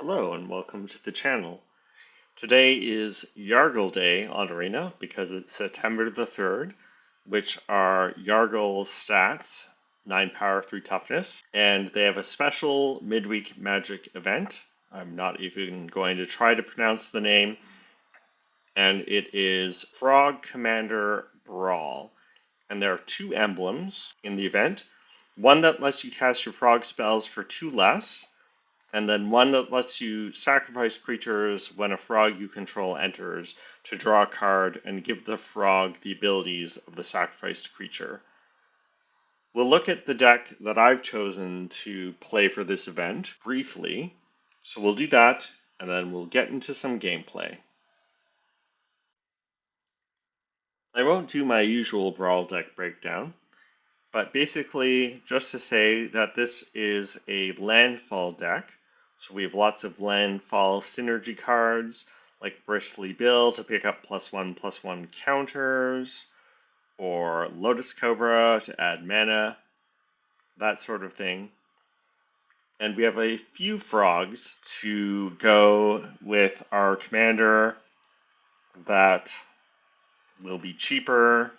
Hello and welcome to the channel. Today is Yargle Day on Arena because it's September the 3rd, which are Yargle stats, 9 power, 3 toughness, and they have a special midweek magic event. I'm not even going to try to pronounce the name, and it is Frog Commander Brawl. And there are two emblems in the event. One that lets you cast your frog spells for 2 less, and then one that lets you sacrifice creatures when a frog you control enters to draw a card and give the frog the abilities of the sacrificed creature. We'll look at the deck that I've chosen to play for this event briefly. So we'll do that, and then we'll get into some gameplay. I won't do my usual Brawl deck breakdown, but basically just to say that this is a landfall deck. So we have lots of landfall synergy cards, like Bristly Bill to pick up +1/+1 counters, or Lotus Cobra to add mana, that sort of thing. And we have a few frogs to go with our commander that will be cheaper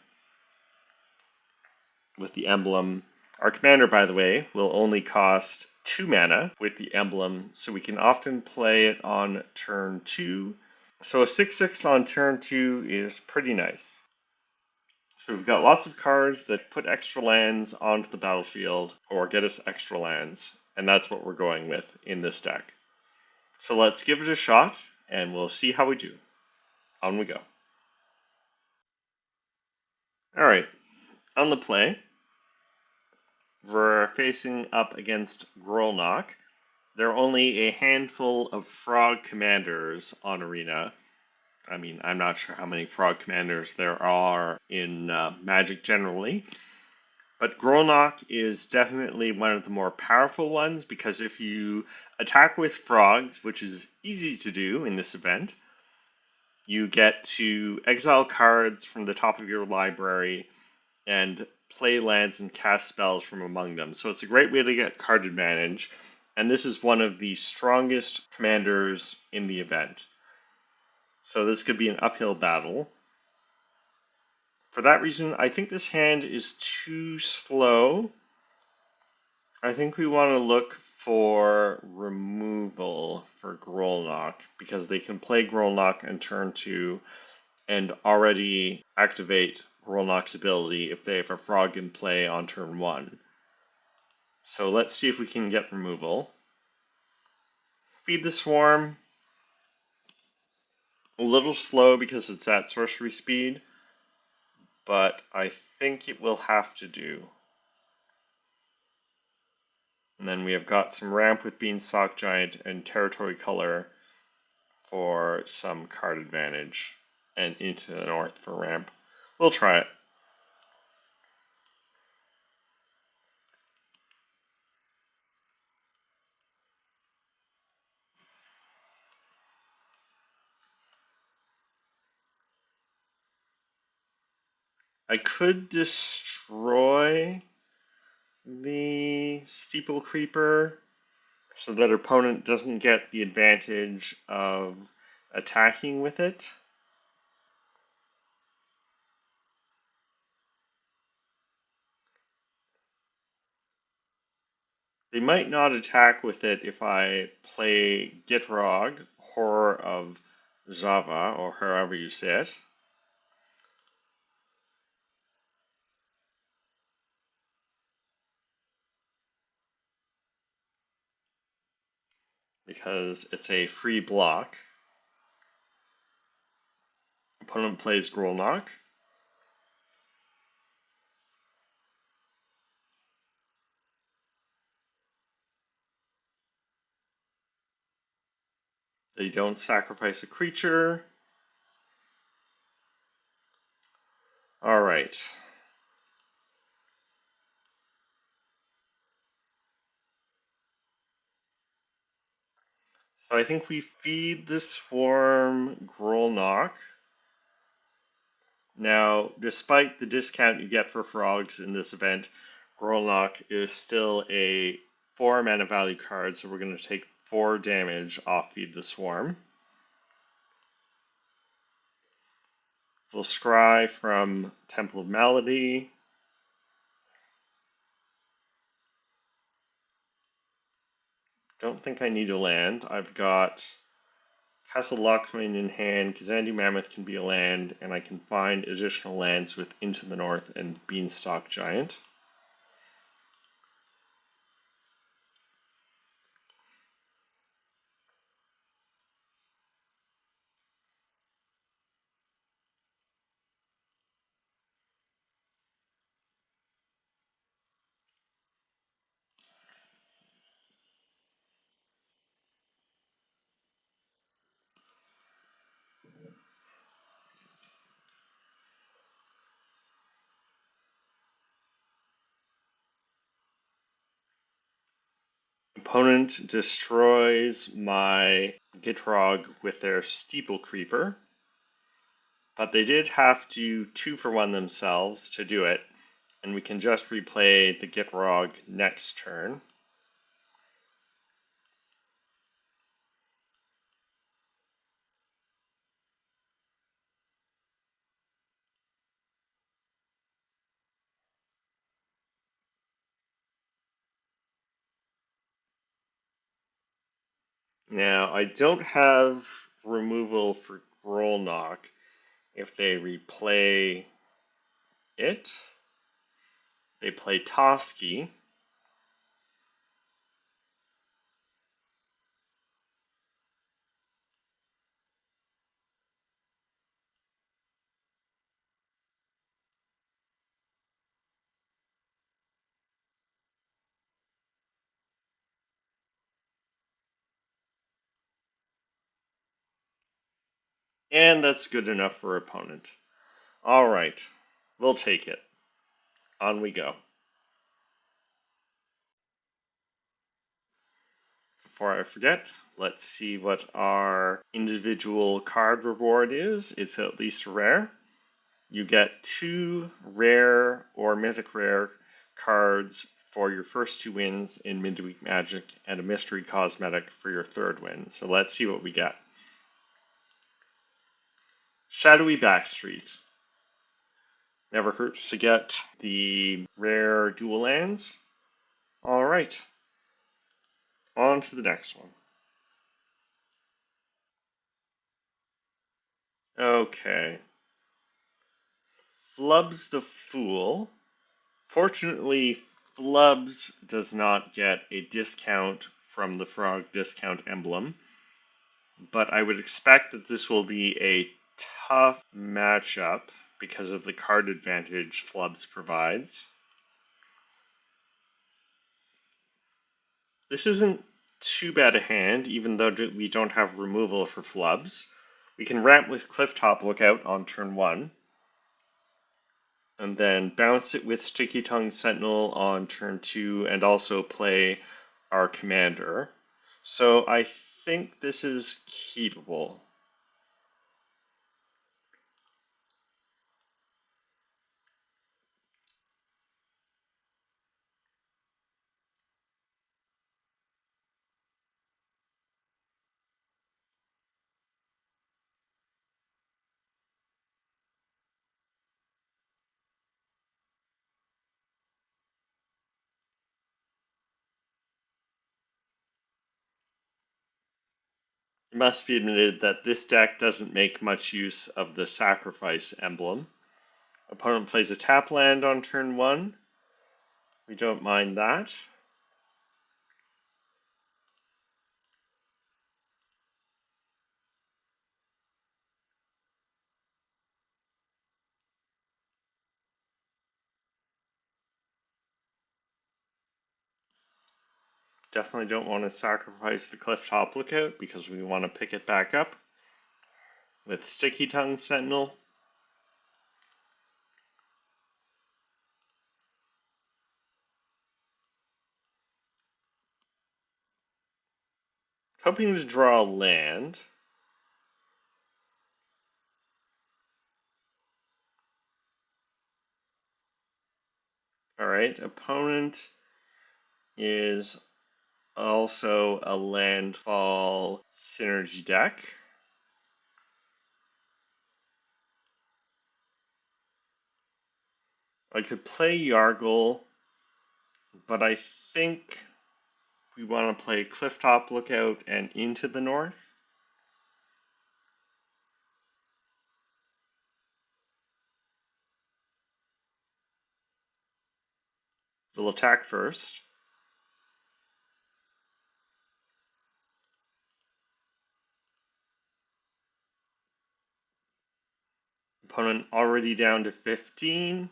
with the emblem. Our commander, by the way, will only cost 2 mana with the emblem, so we can often play it on turn 2. So a 6/6 on turn 2 is pretty nice. So we've got lots of cards that put extra lands onto the battlefield or get us extra lands, and that's what we're going with in this deck. So let's give it a shot, and we'll see how we do. On we go. Alright, on the play, we're facing up against Grolnok. There are only a handful of frog commanders on Arena. I mean, I'm not sure how many frog commanders there are in Magic generally, but Grolnok is definitely one of the more powerful ones because if you attack with frogs, which is easy to do in this event, you get to exile cards from the top of your library and play lands and cast spells from among them. So it's a great way to get card advantage, and this is one of the strongest commanders in the event. So this could be an uphill battle. For that reason, I think this hand is too slow. I think we want to look for removal for Grolnok, because they can play Grolnok in turn 2 and already activate Grolnok's ability if they have a frog in play on turn 1. So let's see if we can get removal. Feed the Swarm. A little slow because it's at sorcery speed, but I think it will have to do. And then we have got some ramp with Beanstalk Giant and Territory Color for some card advantage, and into the north for ramp. We'll try it. I could destroy the Steeple Creeper so that opponent doesn't get the advantage of attacking with it. They might not attack with it if I play Gitrog, Horror of Zava, or however you say it. Because it's a free block. Opponent plays Grolnok. They don't sacrifice a creature. Alright. So I think we feed the Swarm Grolnok. Now, despite the discount you get for frogs in this event, Grolnok is still a 4 mana value card, so we're going to take 4 damage off Feed the Swarm. We'll scry from Temple of Malady. Don't think I need a land. I've got Castle Lockman in hand. Kazandu Mammoth can be a land, and I can find additional lands with Into the North and Beanstalk Giant. Opponent destroys my Gitrog with their Steeple Creeper, but they did have to 2-for-1 themselves to do it, and we can just replay the Gitrog next turn. Now, I don't have removal for Grolnok if they replay it. They play Toski. And that's good enough for opponent. All right, we'll take it. On we go. Before I forget, let's see what our individual card reward is. It's at least rare. You get 2 rare or mythic rare cards for your first 2 wins in Midweek Magic and a mystery cosmetic for your 3rd win. So let's see what we get. Shadowy Backstreet. Never hurts to get the rare dual lands. All right, on to the next one. Okay. Flubs the Fool. Fortunately, Flubs does not get a discount from the Frog discount emblem, but I would expect that this will be a tough matchup because of the card advantage Flubs provides. This isn't too bad a hand, even though we don't have removal for Flubs. We can ramp with Clifftop Lookout on turn 1, and then bounce it with Sticky Tongue Sentinel on turn 2, and also play our commander. So I think this is keepable. It must be admitted that this deck doesn't make much use of the Sacrifice emblem. Opponent plays a tap land on turn 1. We don't mind that. Definitely don't want to sacrifice the Clifftop Lookout because we want to pick it back up with Sticky Tongue Sentinel. Hoping to draw a land. Alright, opponent is Also a landfall synergy deck. I could play Yargle, but I think we want to play Clifftop Lookout and Into the North. We'll attack first. Opponent already down to 15.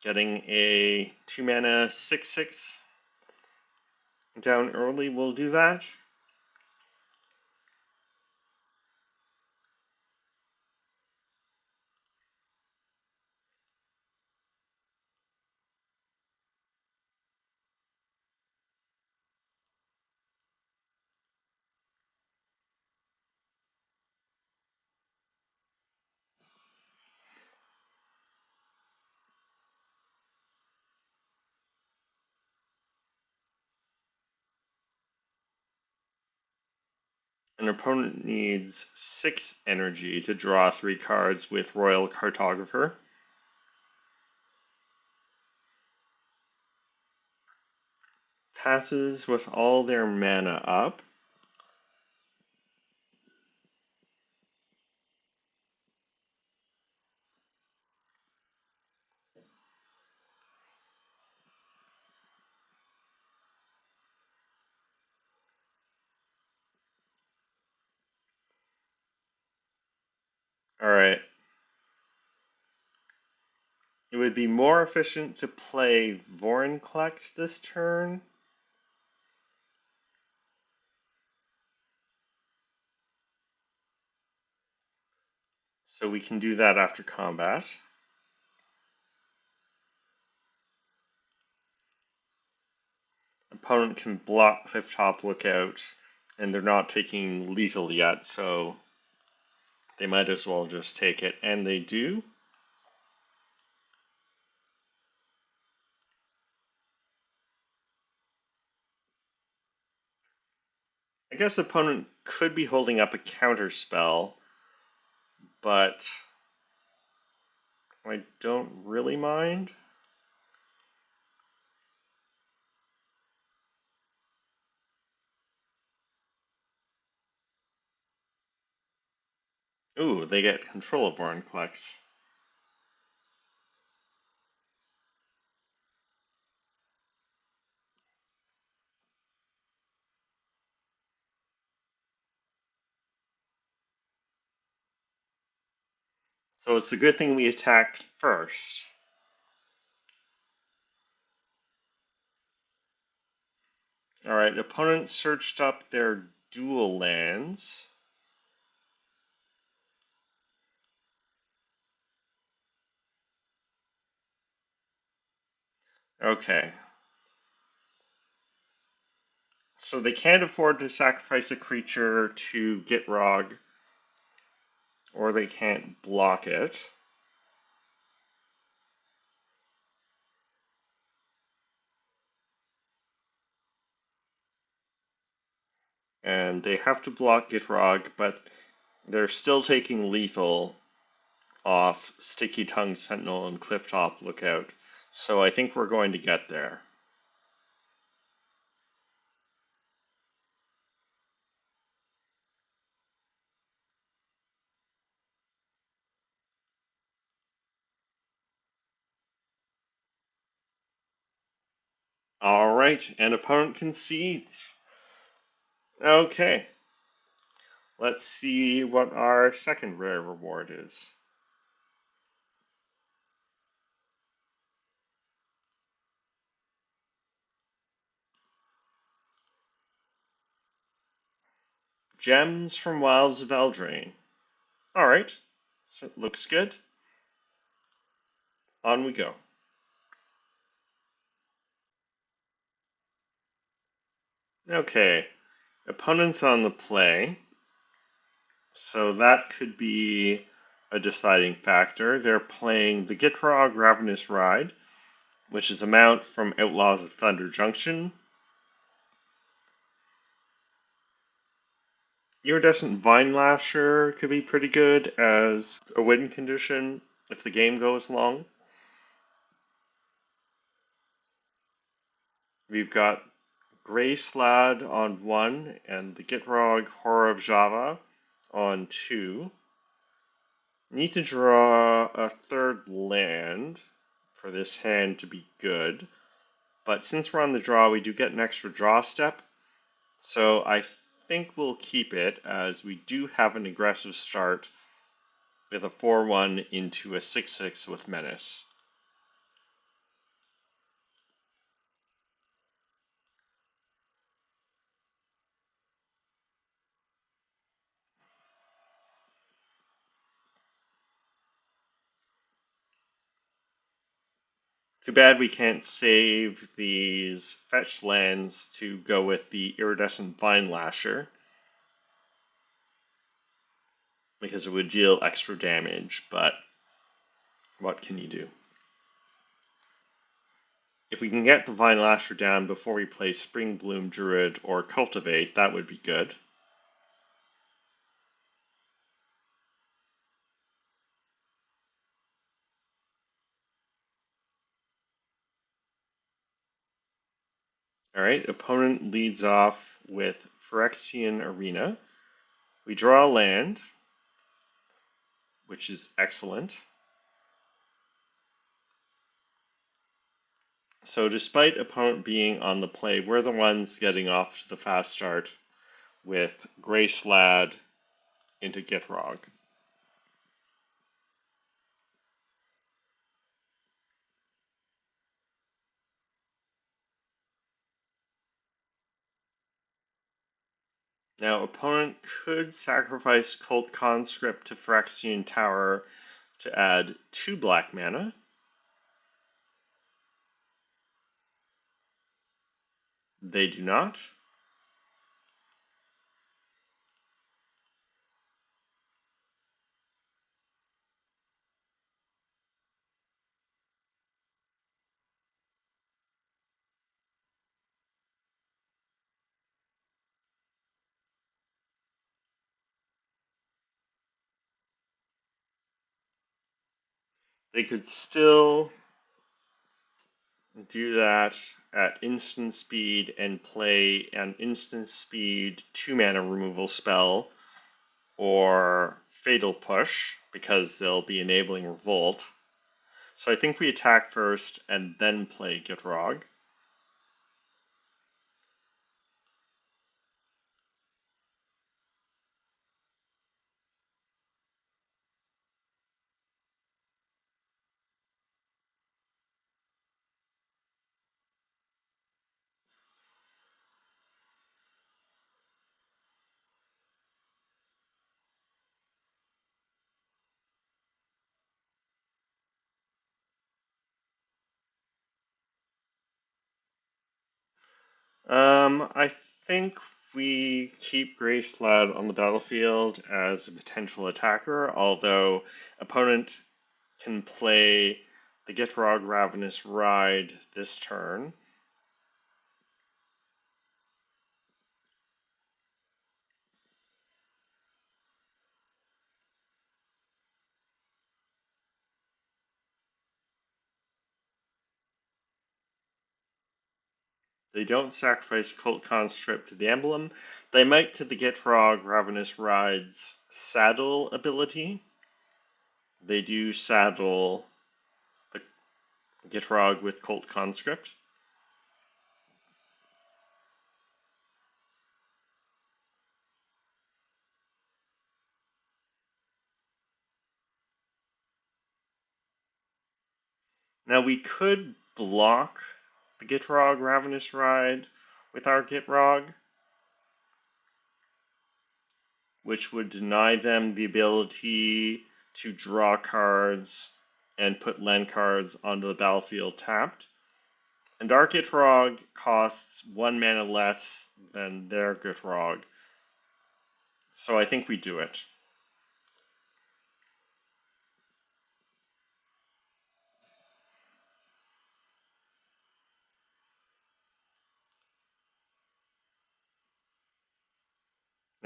Getting a 2-mana 6/6 down early will do that. An opponent needs 6 energy to draw 3 cards with Royal Cartographer. Passes with all their mana up. Alright. It would be more efficient to play Vorinclex this turn. So we can do that after combat. Opponent can block Clifftop Lookout, and they're not taking lethal yet, so they might as well just take it, and they do. I guess opponent could be holding up a counter spell, but I don't really mind. Ooh, they get control of Vorinclex. So it's a good thing we attacked first. Alright, opponent searched up their dual lands. Okay. So they can't afford to sacrifice a creature to Gitrog, or they can't block it. And they have to block Gitrog, but they're still taking lethal off Sticky Tongue Sentinel and Clifftop Lookout. So I think we're going to get there. Alright, and opponent concedes. Okay. Let's see what our second rare reward is. Gems from Wilds of Eldraine. Alright, so it looks good. On we go. Okay, opponent's on the play, so that could be a deciding factor. They're playing the Gitrog Ravenous Ride, which is a mount from Outlaws of Thunder Junction. Iridescent Vine Lasher could be pretty good as a win condition if the game goes long. We've got Grey Slad on 1 and the Gitrog Horror of Java on 2. Need to draw a third land for this hand to be good, but since we're on the draw, we do get an extra draw step, so I think we'll keep it as we do have an aggressive start with a 4-1 into a 6-6 with Menace. Too bad we can't save these fetch lands to go with the Iridescent Vine Lasher, because it would deal extra damage, but what can you do? If we can get the Vine Lasher down before we play Spring Bloom Druid or Cultivate, that would be good. Alright, opponent leads off with Phyrexian Arena. We draw a land, which is excellent. So despite opponent being on the play, we're the ones getting off to the fast start with Grey Slad into Gitrog. Now, opponent could sacrifice Cult Conscript to Phyrexian Tower to add 2 black mana. They do not. They could still do that at instant speed and play an instant speed 2-mana removal spell or Fatal Push because they'll be enabling Revolt. So I think we attack first and then play Gitrog. I think we keep Grey Slad on the battlefield as a potential attacker, although opponent can play the Gitrog Ravenous Ride this turn. They don't sacrifice Cult Conscript to the emblem. They might to the Gitrog Ravenous Ride's saddle ability. They do saddle the Gitrog with Cult Conscript. Now we could block the Gitrog Ravenous Ride with our Gitrog, which would deny them the ability to draw cards and put land cards onto the battlefield tapped. And our Gitrog costs 1 mana less than their Gitrog, so I think we do it.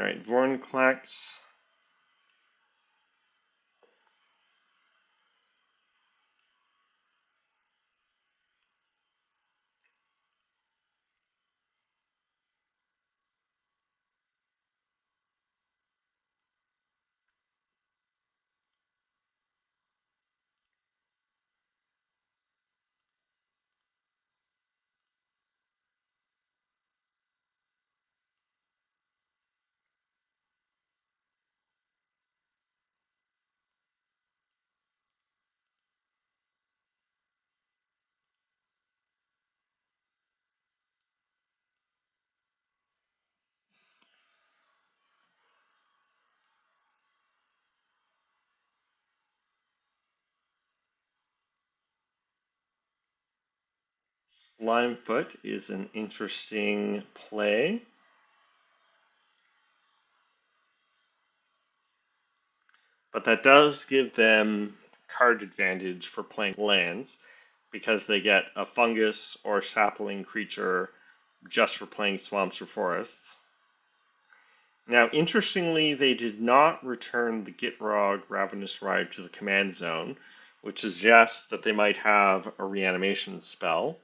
Alright, Vornclax. Slimefoot is an interesting play, but that does give them card advantage for playing lands because they get a fungus or sapling creature just for playing swamps or forests. Now, interestingly, they did not return the Gitrog Ravenous Ride to the command zone, which suggests that they might have a reanimation spell.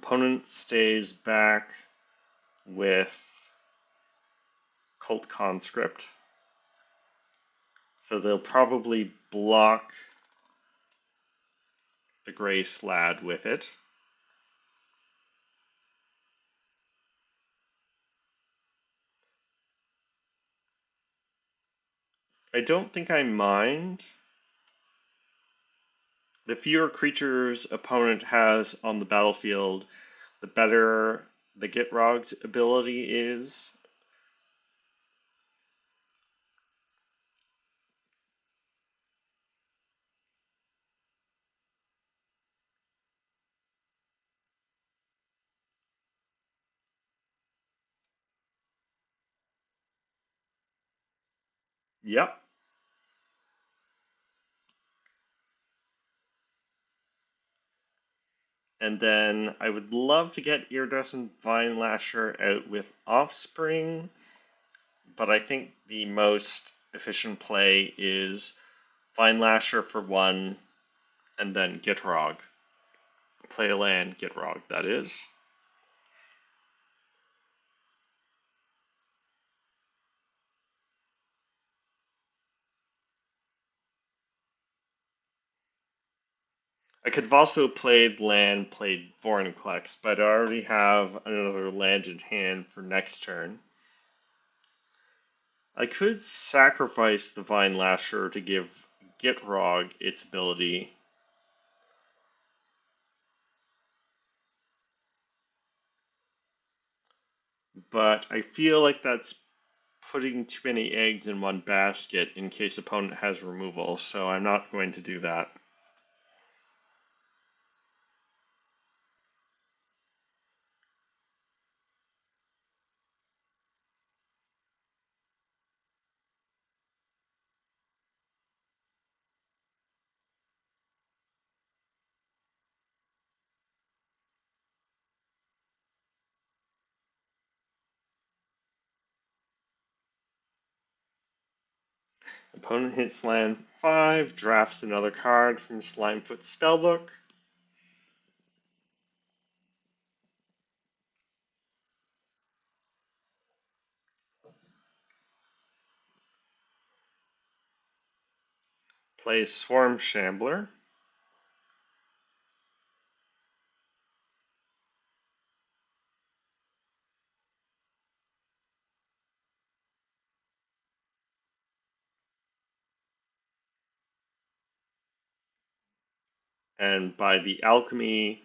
Opponent stays back with Cult Conscript, so they'll probably block the Gray Slad with it. I don't think I mind. The fewer creatures opponent has on the battlefield, the better the Gitrog's ability is. Yep. And then I would love to get Iridescent Vine Lasher out with Offspring, but I think the most efficient play is Vine Lasher for one, and then Gitrog. Play a land, Gitrog, that is. I could have also played land, played Vorinclex, but I already have another land in hand for next turn. I could sacrifice the Vine Lasher to give Gitrog its ability. But I feel like that's putting too many eggs in one basket in case opponent has removal, so I'm not going to do that. Opponent hits land 5, drafts another card from Slimefoot Spellbook. Plays Swarm Shambler. And by the Alchemy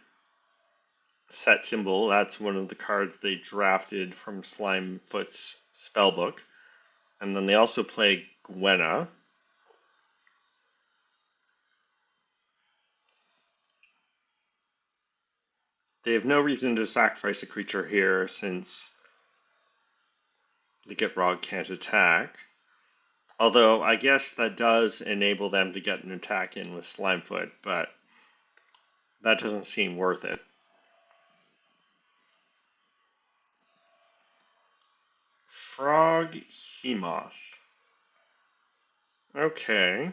set symbol, that's one of the cards they drafted from Slimefoot's Spellbook. And then they also play Gwenna. They have no reason to sacrifice a creature here since the Gitrog can't attack. Although I guess that does enable them to get an attack in with Slimefoot, but that doesn't seem worth it. Frog Hemoth. Okay.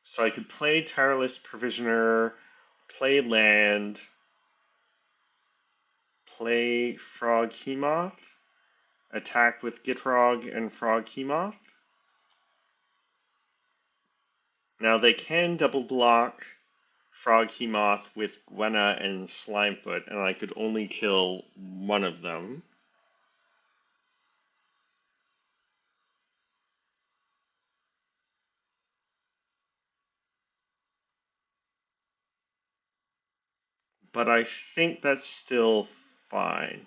So I could play Tireless Provisioner, play land, play Frog Hemoth, attack with Gitrog and Frog Hemoth. Now they can double block Frog Hemoth with Gwenna and Slimefoot, and I could only kill one of them. But I think that's still fine.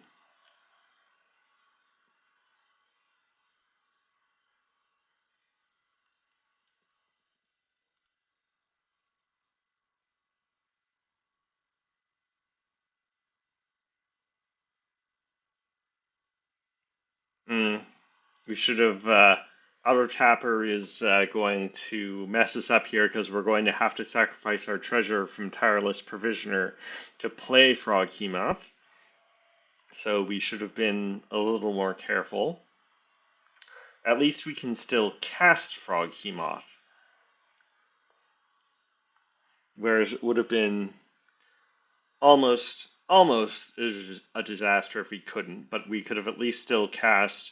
Hmm. We should have. Auto Tapper is going to mess us up here because we're going to have to sacrifice our treasure from Tireless Provisioner to play Frog Hemoth. So we should have been a little more careful. At least we can still cast Frog Hemoth. Whereas it would have been almost a disaster if we couldn't, but we could have at least still cast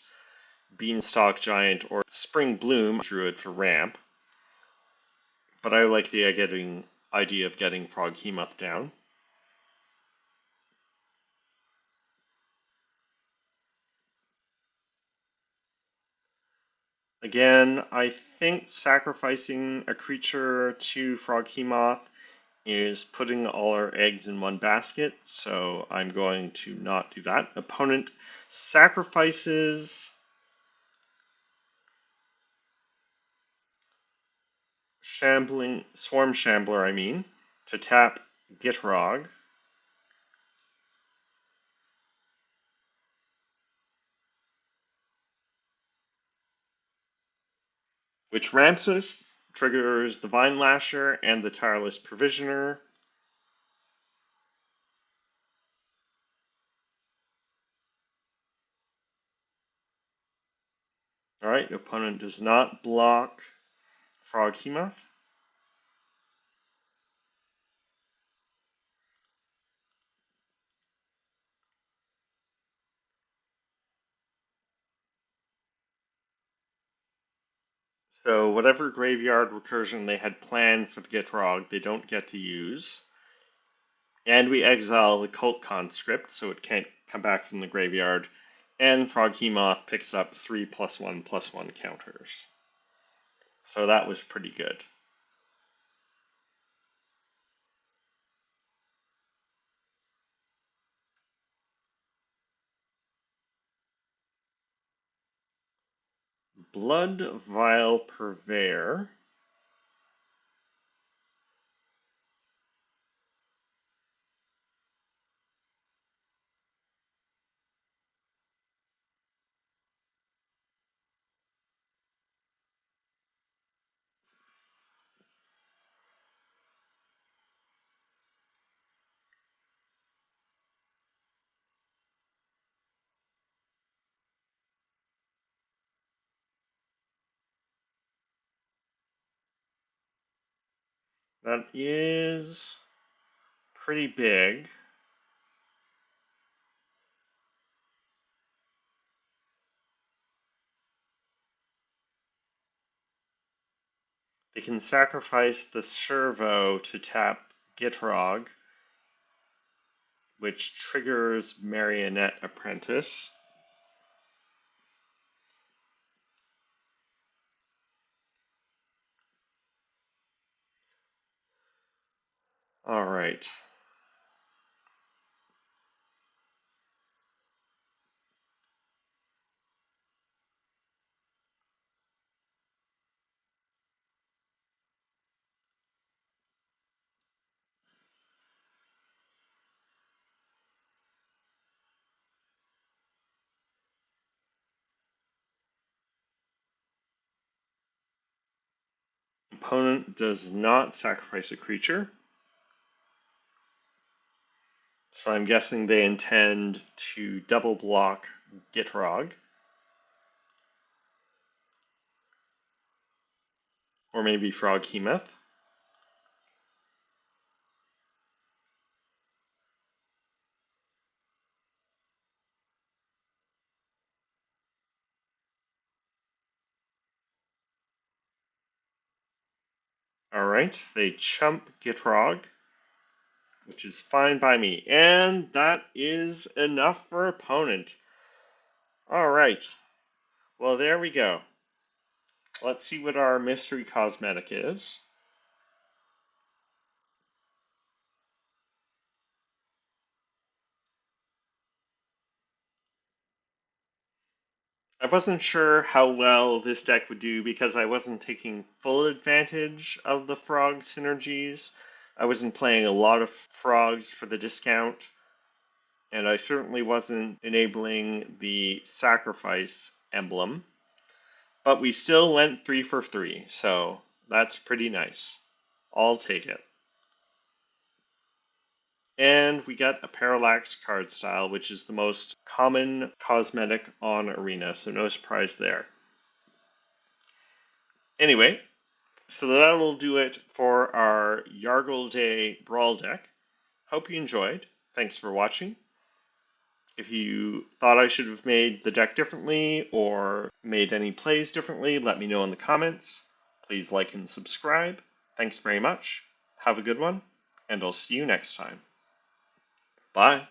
Beanstalk Giant or Spring Bloom Druid for ramp. But I like the idea of getting Frog Hemoth down. Again, I think sacrificing a creature to Frog Hemoth is putting all our eggs in one basket, so I'm going to not do that. Opponent sacrifices Swarm Shambler, to tap Gitrog. Which ramps us, triggers the Vine Lasher and the Tireless Provisioner. Alright, opponent does not block Frog Hemoth. So whatever graveyard recursion they had planned for the Gitrog, they don't get to use. And we exile the Cult Conscript, so it can't come back from the graveyard. And Frog Hemoth picks up 3+1/+1 counters. So that was pretty good. Blood Vial Purveyor. That is pretty big. They can sacrifice the Servo to tap Gitrog, which triggers Marionette Apprentice. All right. opponent does not sacrifice a creature. So I'm guessing they intend to double block Gitrog. Or maybe Froghemoth. Alright, they chump Gitrog, which is fine by me. And that is enough for opponent. Alright, well there we go. Let's see what our mystery cosmetic is. I wasn't sure how well this deck would do because I wasn't taking full advantage of the frog synergies. I wasn't playing a lot of frogs for the discount, and I certainly wasn't enabling the sacrifice emblem. But we still went 3 for 3, so that's pretty nice. I'll take it. And we got a Parallax card style, which is the most common cosmetic on Arena, so no surprise there. Anyway, so that will do it for our Yargle Day Brawl deck. Hope you enjoyed. Thanks for watching. If you thought I should have made the deck differently or made any plays differently, let me know in the comments. Please like and subscribe. Thanks very much. Have a good one, and I'll see you next time. Bye.